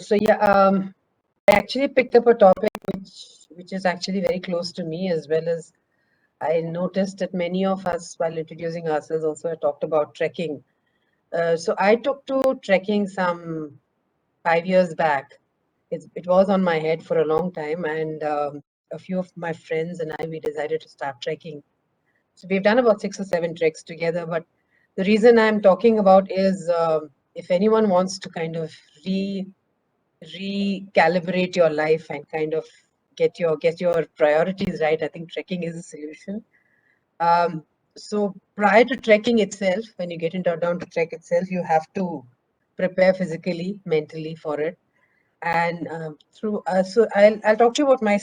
So yeah, I actually picked up a topic which is actually very close to me, as well as I noticed that many of us, while introducing ourselves, also talked about trekking. So I took to trekking some 5 years back. It was on my head for a long time, and a few of my friends and I, we decided to start trekking. So we've done about 6 or 7 treks together. But the reason I'm talking about is if anyone wants to kind of recalibrate your life and kind of get your priorities right, I think trekking is a solution. Um, so prior to trekking itself, when you get into down to trek itself, you have to prepare physically, mentally for it. And so I'll talk to you about my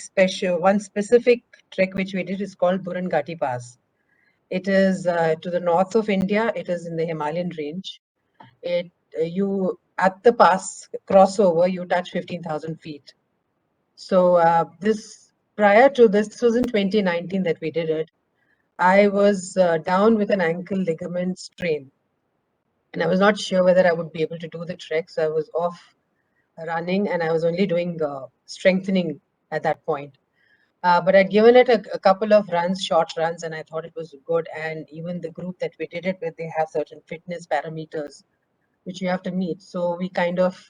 one specific trek which we did is called Burangati Pass. It is to the north of India. It is in the Himalayan range. It you at the pass crossover, you touch 15,000 feet. So this prior to this was in 2019 that we did it. I was down with an ankle ligament strain, and I was not sure whether I would be able to do the trek. So I was off running, and I was only doing strengthening at that point. But I'd given it a couple of runs, short runs, and I thought it was good. And even the group that we did it with, they have certain fitness parameters which you have to meet. So we kind of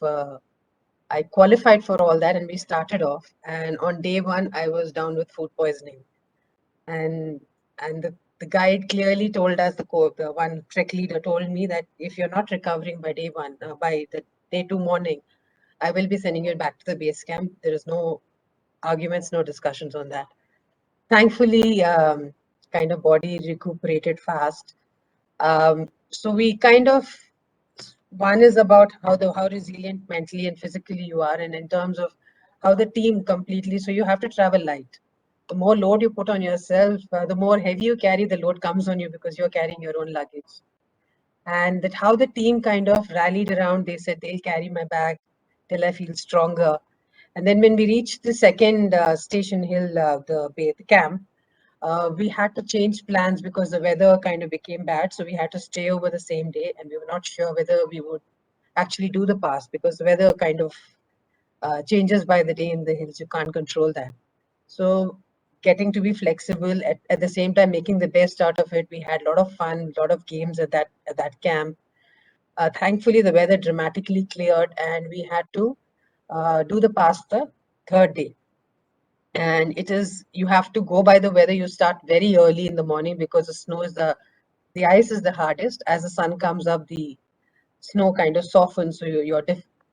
I qualified for all that, and we started off. And on day one, I was down with food poisoning, and the guide clearly told us, the one trek leader told me that if you're not recovering by day one, by the day two morning, I will be sending you back to the base camp. There is no arguments, no discussions on that. Thankfully, kind of body recuperated fast. So we kind of one is about how resilient mentally and physically you are, and in terms of how the team completely. So you have to travel light. The more load you put on yourself, the more heavy you carry, the load comes on you because you're carrying your own luggage. And that how the team kind of rallied around. They said they'll carry my bag till I feel stronger. And then when we reached the second station hill, the camp, we had to change plans because the weather kind of became bad. So we had to stay over the same day, and we were not sure whether we would actually do the pass because the weather kind of changes by the day in the hills. You can't control that. So getting to be flexible at the same time, making the best out of it. We had a lot of fun, a lot of games at that camp. Thankfully, the weather dramatically cleared, and we had to do the pass the third day. And it is you have to go by the weather. You start very early in the morning because the ice is the hardest. As the sun comes up, the snow kind of softens, so your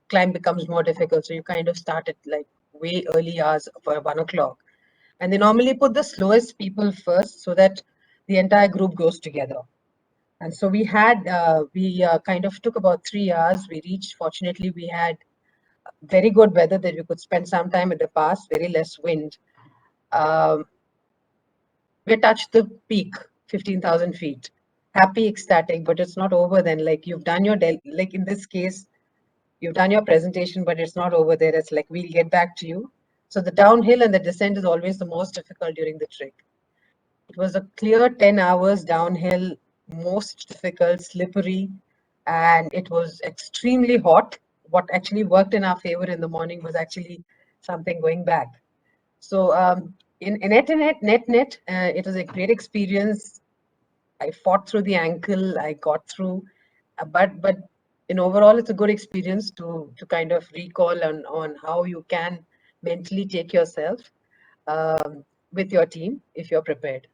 climb becomes more difficult. So you kind of start at like way early hours for 1 o'clock, and they normally put the slowest people first so that the entire group goes together. And so we kind of took about 3 hours. We reached. Fortunately, we had very good weather that we could spend some time at the pass. Very less wind. Um, we touched the peak, 15,000 feet. Happy, ecstatic, but it's not over then. Like you've done like in this case, you've done your presentation, but it's not over there. It's like, we'll get back to you. So the downhill and the descent is always the most difficult during the trek. It was a clear 10 hours downhill, most difficult, slippery, and it was extremely hot. What actually worked in our favor in the morning was actually something going back. So in net, it was a great experience. I fought through the ankle. I got through, but in overall, it's a good experience to kind of recall on how you can mentally take yourself with your team if you're prepared.